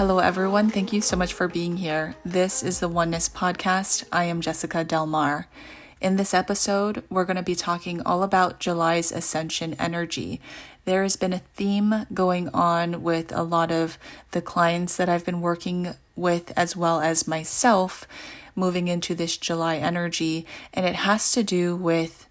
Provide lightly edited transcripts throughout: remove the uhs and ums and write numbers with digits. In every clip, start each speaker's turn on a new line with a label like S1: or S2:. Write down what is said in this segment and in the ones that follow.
S1: Hello, everyone. Thank you so much for being here. This is the Oneness Podcast. I am Jessica Del Mar. In this episode, we're going to be talking all about July's Ascension Energy. There has been a theme going on with a lot of the clients that I've been working with, as well as myself, moving into this July energy, and it has to do with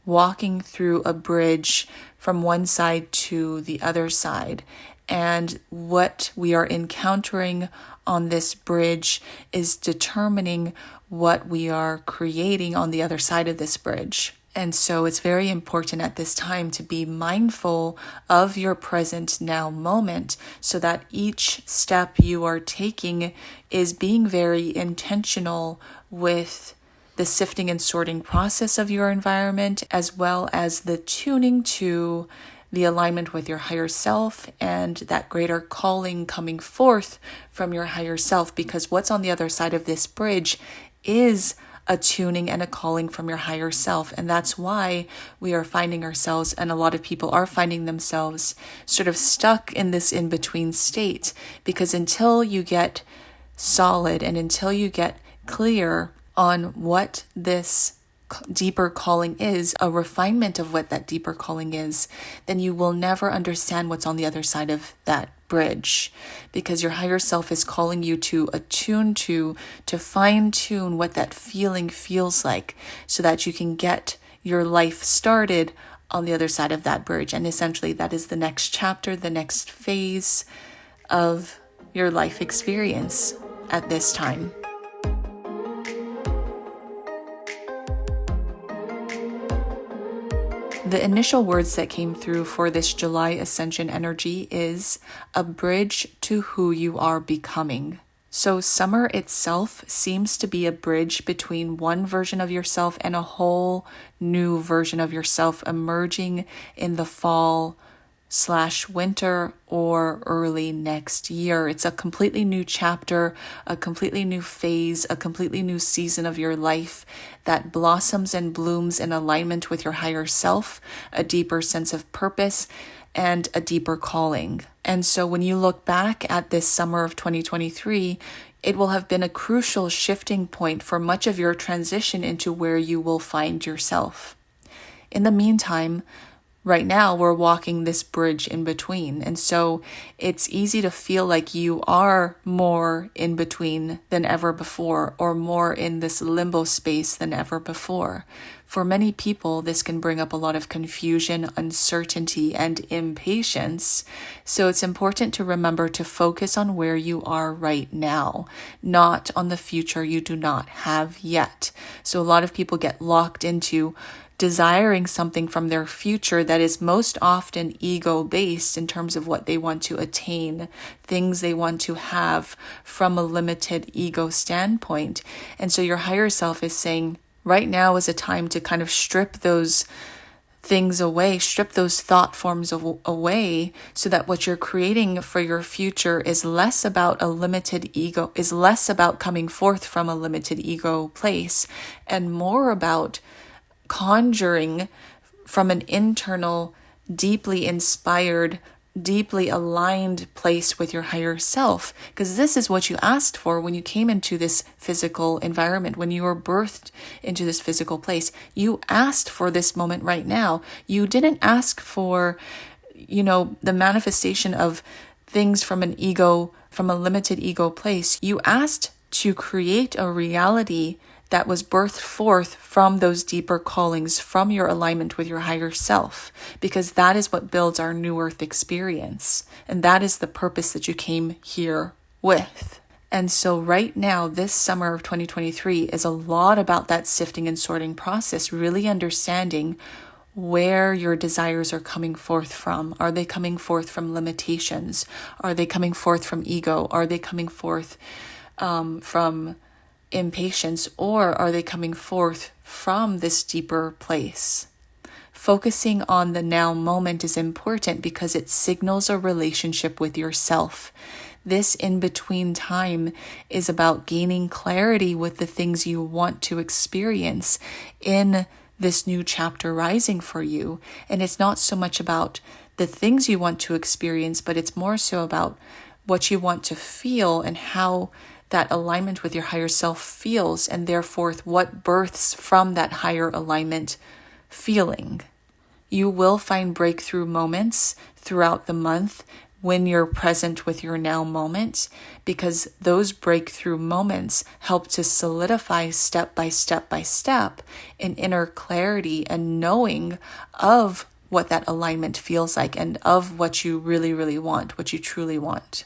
S1: walking through a bridge from one side to the other side. And what we are encountering on this bridge is determining what we are creating on the other side of this bridge. And so it's very important at this time to be mindful of your present now moment so that each step you are taking is being very intentional with the sifting and sorting process of your environment, as well as the tuning to the alignment with your higher self and that greater calling coming forth from your higher self, because what's on the other side of this bridge is a tuning and a calling from your higher self. And that's why we are finding ourselves, and a lot of people are finding themselves sort of stuck in this in-between state, because until you get solid and until you get clear on what this deeper calling is, a refinement of what that deeper calling is, then you will never understand what's on the other side of that bridge, because your higher self is calling you to attune to fine tune what that feeling feels like, so that you can get your life started on the other side of that bridge. And essentially that is the next chapter, the next phase of your life experience at this time. The initial words that came through for this July Ascension energy is a bridge to who you are becoming. So summer itself seems to be a bridge between one version of yourself and a whole new version of yourself emerging in the fall/winter or early next year. It's a completely new chapter, a completely new phase, a completely new season of your life that blossoms and blooms in alignment with your higher self, a deeper sense of purpose, and a deeper calling. And so when you look back at this summer of 2023, it will have been a crucial shifting point for much of your transition into where you will find yourself. In the meantime, right now, we're walking this bridge in between. And so it's easy to feel like you are more in between than ever before, or more in this limbo space than ever before. For many people, this can bring up a lot of confusion, uncertainty, and impatience. So it's important to remember to focus on where you are right now, not on the future you do not have yet. So a lot of people get locked into desiring something from their future that is most often ego-based in terms of what they want to attain, things they want to have from a limited ego standpoint. And so your higher self is saying, right now is a time to kind of strip those things away, strip those thought forms away, so that what you're creating for your future is less about a limited ego, is less about coming forth from a limited ego place, and more about conjuring from an internal, deeply inspired, deeply aligned place with your higher self. Because this is what you asked for when you came into this physical environment, when you were birthed into this physical place. You asked for this moment right now. You didn't ask for, the manifestation of things from an ego, from a limited ego place. You asked to create a reality that was birthed forth from those deeper callings, from your alignment with your higher self, because that is what builds our new earth experience. And that is the purpose that you came here with. And so right now, this summer of 2023 is a lot about that sifting and sorting process, really understanding where your desires are coming forth from. Are they coming forth from limitations? Are they coming forth from ego? Are they coming forth from impatience, or are they coming forth from this deeper place? Focusing on the now moment is important because it signals a relationship with yourself. This in-between time is about gaining clarity with the things you want to experience in this new chapter rising for you. And it's not so much about the things you want to experience, but it's more so about what you want to feel and how that alignment with your higher self feels, and therefore what births from that higher alignment feeling. You will find breakthrough moments throughout the month when you're present with your now moment, because those breakthrough moments help to solidify step by step by step an inner clarity and knowing of what that alignment feels like and of what you really, really want, what you truly want.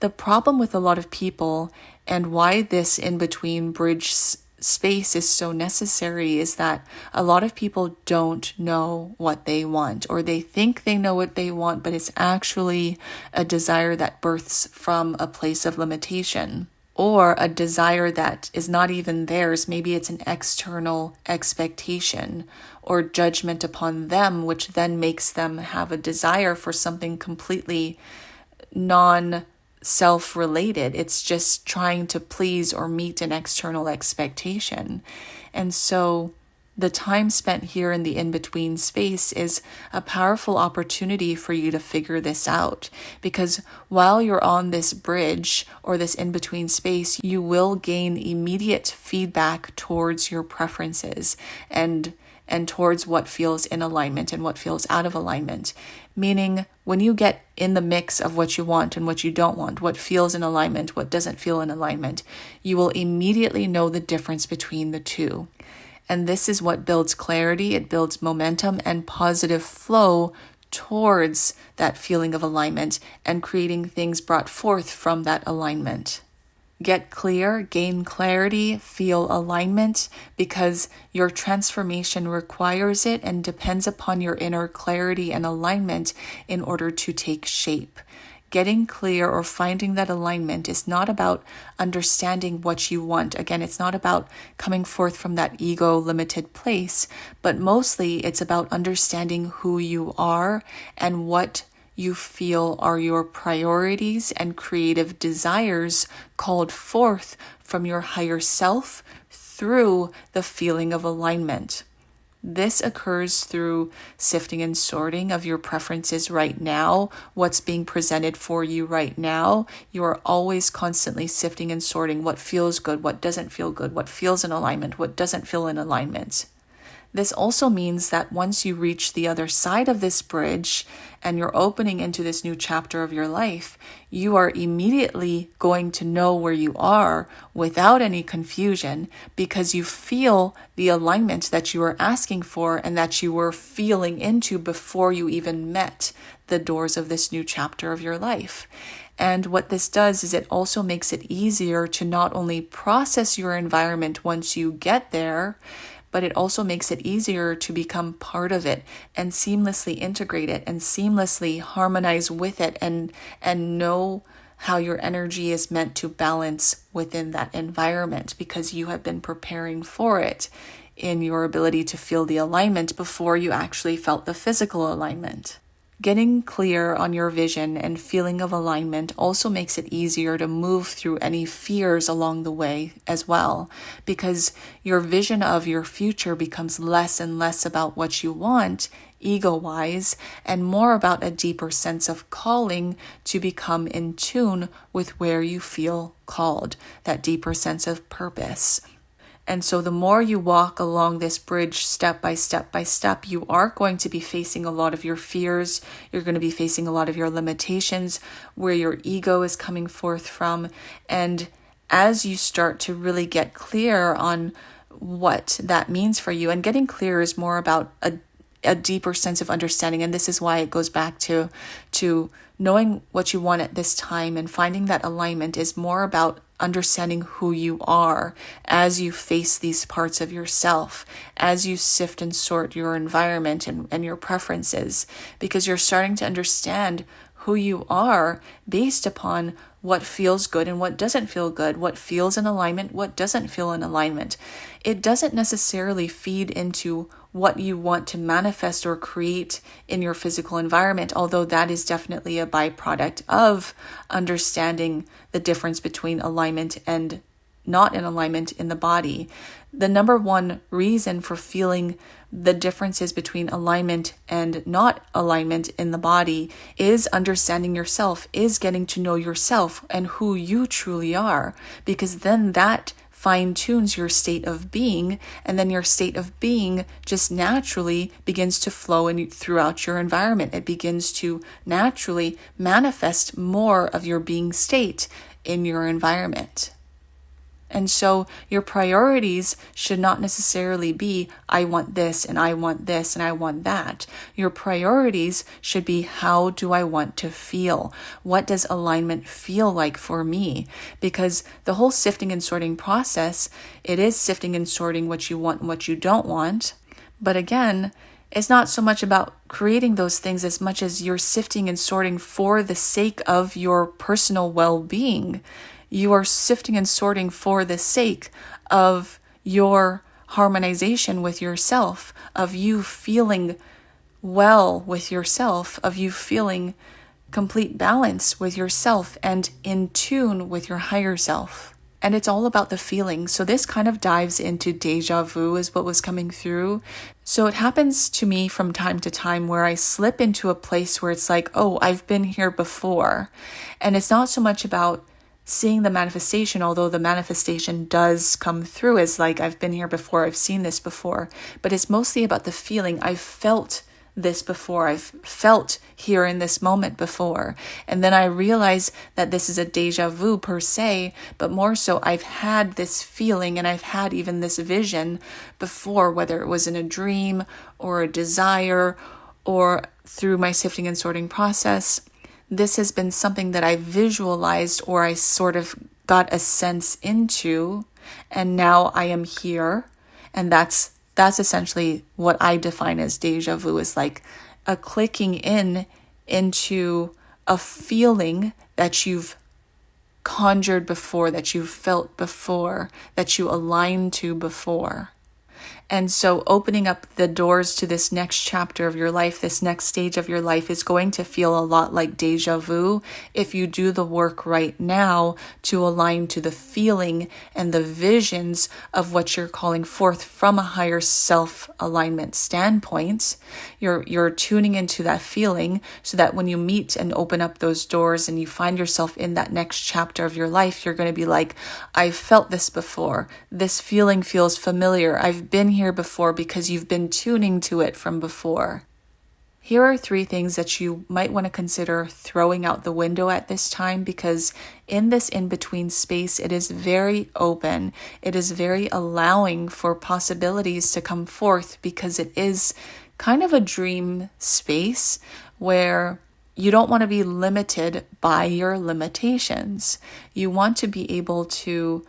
S1: The problem with a lot of people and why this in-between bridge space is so necessary is that a lot of people don't know what they want, or they think they know what they want, but it's actually a desire that births from a place of limitation, or a desire that is not even theirs. Maybe it's an external expectation or judgment upon them, which then makes them have a desire for something completely non-self-related. It's just trying to please or meet an external expectation. And so the time spent here in the in-between space is a powerful opportunity for you to figure this out, because while you're on this bridge or this in-between space, you will gain immediate feedback towards your preferences and towards what feels in alignment and what feels out of alignment. Meaning, when you get in the mix of what you want and what you don't want, what feels in alignment, what doesn't feel in alignment, you will immediately know the difference between the two. And this is what builds clarity. It builds momentum and positive flow towards that feeling of alignment and creating things brought forth from that alignment. Get clear, gain clarity, feel alignment, because your transformation requires it and depends upon your inner clarity and alignment in order to take shape. Getting clear or finding that alignment is not about understanding what you want. Again, it's not about coming forth from that ego limited place, but mostly it's about understanding who you are and what you feel are your priorities and creative desires called forth from your higher self through the feeling of alignment. This occurs through sifting and sorting of your preferences right now, what's being presented for you right now. You are always constantly sifting and sorting what feels good, what doesn't feel good, what feels in alignment, what doesn't feel in alignment. This also means that once you reach the other side of this bridge and you're opening into this new chapter of your life, you are immediately going to know where you are without any confusion, because you feel the alignment that you are asking for and that you were feeling into before you even met the doors of this new chapter of your life. And what this does is it also makes it easier to not only process your environment once you get there, but it also makes it easier to become part of it and seamlessly integrate it and seamlessly harmonize with it and know how your energy is meant to balance within that environment, because you have been preparing for it in your ability to feel the alignment before you actually felt the physical alignment. Getting clear on your vision and feeling of alignment also makes it easier to move through any fears along the way as well, because your vision of your future becomes less and less about what you want ego-wise and more about a deeper sense of calling to become in tune with where you feel called, that deeper sense of purpose. And so the more you walk along this bridge step by step by step, you are going to be facing a lot of your fears. You're going to be facing a lot of your limitations, where your ego is coming forth from. And as you start to really get clear on what that means for you, and getting clear is more about a deeper sense of understanding. And this is why it goes back to knowing what you want at this time, and finding that alignment is more about understanding who you are as you face these parts of yourself, as you sift and sort your environment and your preferences, because you're starting to understand who you are based upon what feels good and what doesn't feel good, what feels in alignment, what doesn't feel in alignment. It doesn't necessarily feed into what you want to manifest or create in your physical environment, although that is definitely a byproduct of understanding the difference between alignment and not in alignment in the body. The number one reason for feeling the differences between alignment and not alignment in the body is understanding yourself, is getting to know yourself and who you truly are, because then that fine-tunes your state of being, and then your state of being just naturally begins to flow throughout your environment. It begins to naturally manifest more of your being state in your environment. And so your priorities should not necessarily be, I want this and I want this and I want that. Your priorities should be, how do I want to feel? What does alignment feel like for me? Because the whole sifting and sorting process, it is sifting and sorting what you want and what you don't want. But again, it's not so much about creating those things as much as you're sifting and sorting for the sake of your personal well-being. You are sifting and sorting for the sake of your harmonization with yourself, of you feeling well with yourself, of you feeling complete balance with yourself and in tune with your higher self. And it's all about the feeling. So this kind of dives into deja vu, is what was coming through. So it happens to me from time to time where I slip into a place where it's like, oh, I've been here before. And it's not so much about seeing the manifestation, although the manifestation does come through as like, I've been here before, I've seen this before, but it's mostly about the feeling. I've felt this before, I've felt here in this moment before. And then I realize that this is a deja vu per se, but more so I've had this feeling and I've had even this vision before, whether it was in a dream or a desire or through my sifting and sorting process. This has been something that I visualized, or I sort of got a sense into, and now I am here. And that's essentially what I define as deja vu, is like a clicking into a feeling that you've conjured before, that you've felt before, that you aligned to before. And so opening up the doors to this next chapter of your life, this next stage of your life, is going to feel a lot like deja vu if you do the work right now to align to the feeling and the visions of what you're calling forth from a higher self-alignment standpoint. You're tuning into that feeling so that when you meet and open up those doors and you find yourself in that next chapter of your life, you're going to be like, I've felt this before. This feeling feels familiar. I've been here before, because you've been tuning to it from before. Here are 3 things that you might want to consider throwing out the window at this time, because in this in-between space, it is very open. It is very allowing for possibilities to come forth, because it is kind of a dream space where you don't want to be limited by your limitations. You want to be able to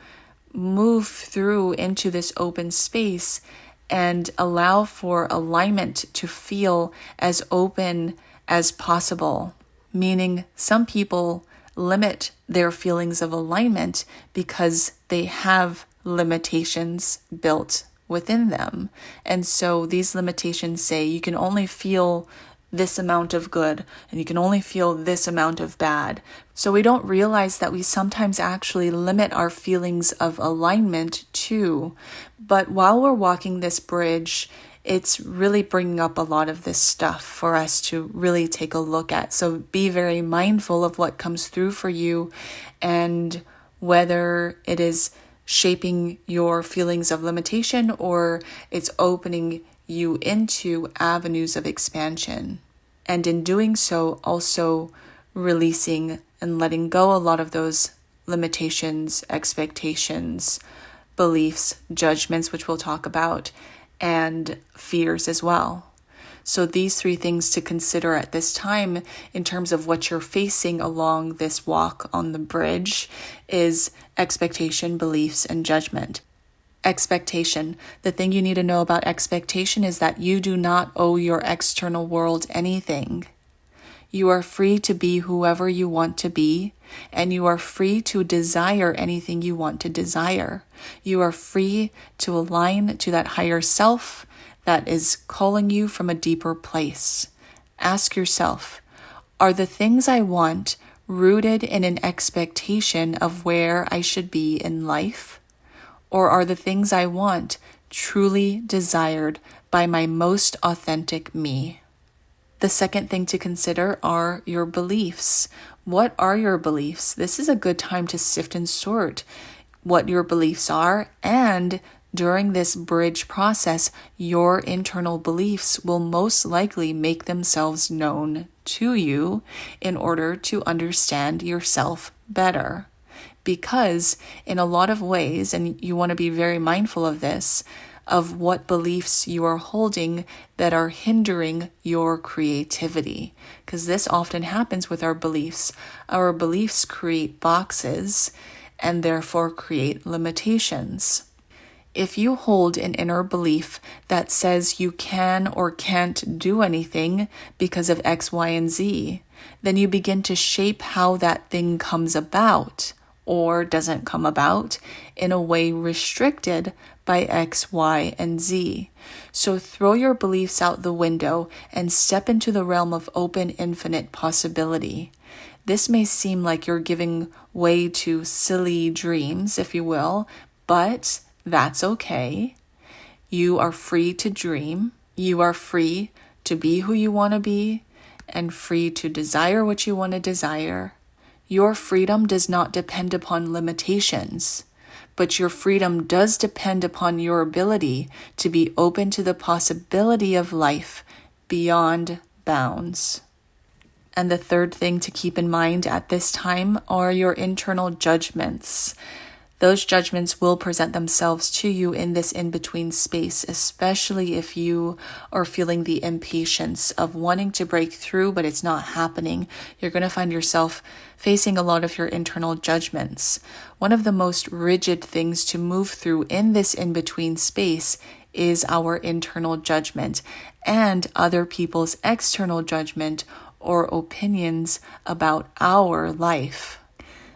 S1: move through into this open space and allow for alignment to feel as open as possible. Meaning, some people limit their feelings of alignment because they have limitations built within them. And so these limitations say you can only feel this amount of good and you can only feel this amount of bad. So we don't realize that we sometimes actually limit our feelings of alignment too. But while we're walking this bridge, it's really bringing up a lot of this stuff for us to really take a look at. So be very mindful of what comes through for you and whether it is shaping your feelings of limitation or it's opening you into avenues of expansion. And in doing so, also releasing and letting go a lot of those limitations, expectations, beliefs, judgments, which we'll talk about, and fears as well. So these 3 things to consider at this time in terms of what you're facing along this walk on the bridge is expectation, beliefs, and judgment. Expectation. The thing you need to know about expectation is that you do not owe your external world anything. You are free to be whoever you want to be, and you are free to desire anything you want to desire. You are free to align to that higher self that is calling you from a deeper place. Ask yourself, are the things I want rooted in an expectation of where I should be in life? Or are the things I want truly desired by my most authentic me. The second thing to consider are your beliefs. What are your beliefs? This is a good time to sift and sort what your beliefs are, and during this bridge process, your internal beliefs will most likely make themselves known to you in order to understand yourself better. Because in a lot of ways, and you want to be very mindful of this, of what beliefs you are holding that are hindering your creativity. Because this often happens with our beliefs. Our beliefs create boxes and therefore create limitations. If you hold an inner belief that says you can or can't do anything because of X, Y, and Z, then you begin to shape how that thing comes about or doesn't come about in a way restricted by X, Y, and Z. So throw your beliefs out the window and step into the realm of open, infinite possibility. This may seem like you're giving way to silly dreams, if you will, but that's okay. You are free to dream. You are free to be who you want to be and free to desire what you want to desire. Your freedom does not depend upon limitations, but your freedom does depend upon your ability to be open to the possibility of life beyond bounds. And the third thing to keep in mind at this time are your internal judgments. Those judgments will present themselves to you in this in-between space, especially if you are feeling the impatience of wanting to break through, but it's not happening. You're going to find yourself facing a lot of your internal judgments. One of the most rigid things to move through in this in-between space is our internal judgment and other people's external judgment or opinions about our life.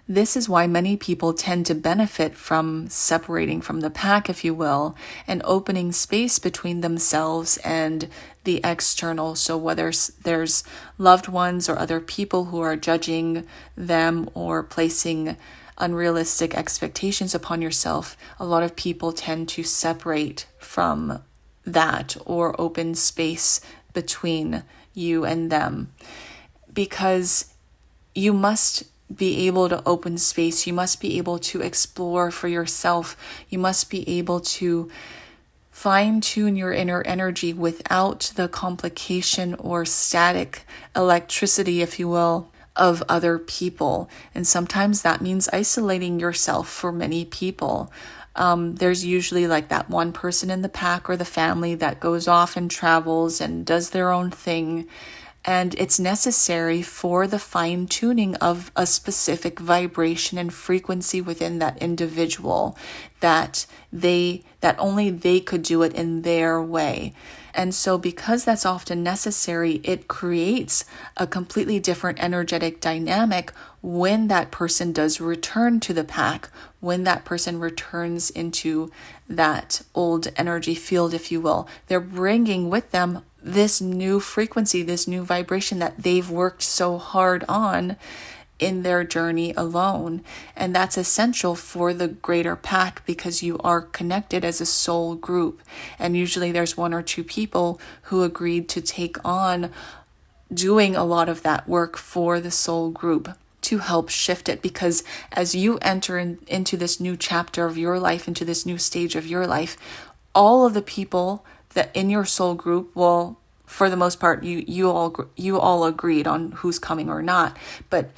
S1: This is why many people tend to benefit from separating from the pack, if you will, and opening space between themselves and the external. So whether there's loved ones or other people who are judging them or placing unrealistic expectations upon yourself, a lot of people tend to separate from that or open space between you and them. Because you must be able to open space. You must be able to explore for yourself. You must be able to fine-tune your inner energy without the complication or static electricity, if you will, of other people. And sometimes that means isolating yourself for many people. There's usually like that one person in the pack or the family that goes off and travels and does their own thing. And it's necessary for the fine-tuning of a specific vibration and frequency within that individual that only they could do it in their way. And so because that's often necessary, it creates a completely different energetic dynamic when that person does return to the pack, when that person returns into that old energy field, if you will. They're bringing with them this new frequency, this new vibration that they've worked so hard on in their journey alone. And that's essential for the greater pack because you are connected as a soul group. And usually there's one or two people who agreed to take on doing a lot of that work for the soul group to help shift it. Because as you enter into this new chapter of your life, into this new stage of your life, all of the people that in your soul group, well, for the most part, you all agreed on who's coming or not, but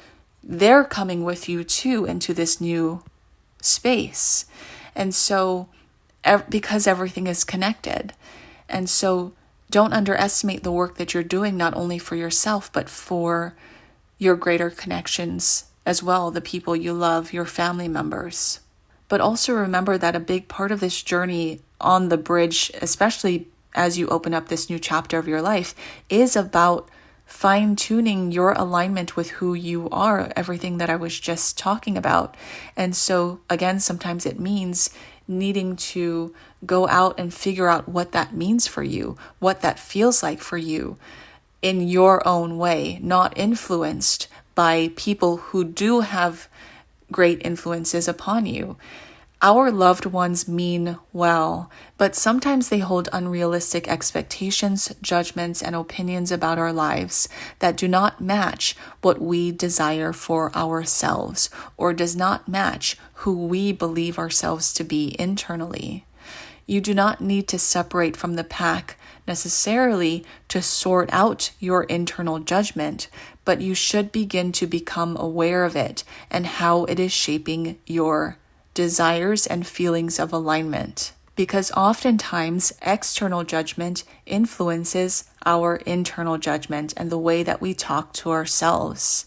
S1: they're coming with you too into this new space. And so, because everything is connected. And so don't underestimate the work that you're doing, not only for yourself, but for your greater connections as well, the people you love, your family members. But also remember that a big part of this journey on the bridge, especially as you open up this new chapter of your life, is about fine-tuning your alignment with who you are, everything that I was just talking about. And so again, sometimes it means needing to go out and figure out what that means for you, what that feels like for you in your own way, not influenced by people who do have great influences upon you. Our loved ones mean well, but sometimes they hold unrealistic expectations, judgments, and opinions about our lives that do not match what we desire for ourselves or does not match who we believe ourselves to be internally. You do not need to separate from the pack necessarily to sort out your internal judgment, but you should begin to become aware of it and how it is shaping your desires and feelings of alignment. Because oftentimes external judgment influences our internal judgment and the way that we talk to ourselves.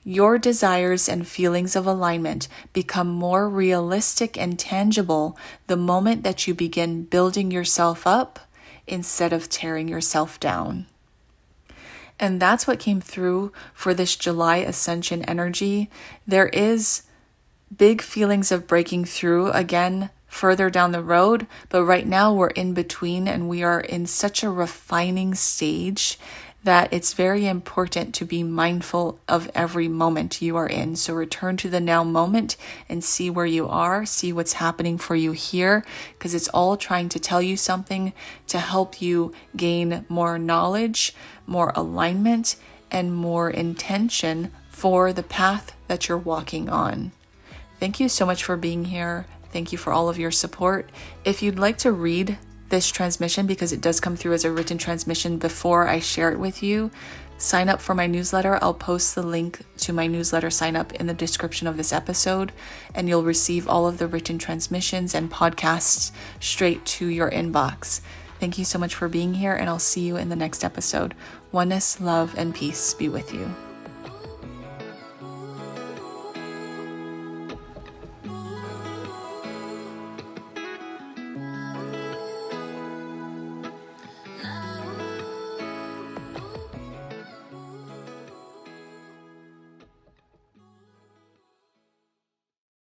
S1: Your desires and feelings of alignment become more realistic and tangible the moment that you begin building yourself up instead of tearing yourself down. And that's what came through for this July Ascension energy. There is big feelings of breaking through again further down the road, but right now we're in between and we are in such a refining stage that it's very important to be mindful of every moment you are in. So return to the now moment and see where you are, see what's happening for you here, because it's all trying to tell you something to help you gain more knowledge, more alignment, and more intention for the path that you're walking on. Thank you so much for being here. Thank you for all of your support. If you'd like to read this transmission, because it does come through as a written transmission before I share it with you, sign up for my newsletter. I'll post the link to my newsletter sign up in the description of this episode, and you'll receive all of the written transmissions and podcasts straight to your inbox. Thank you so much for being here, and I'll see you in the next episode. Oneness, love, and peace be with you.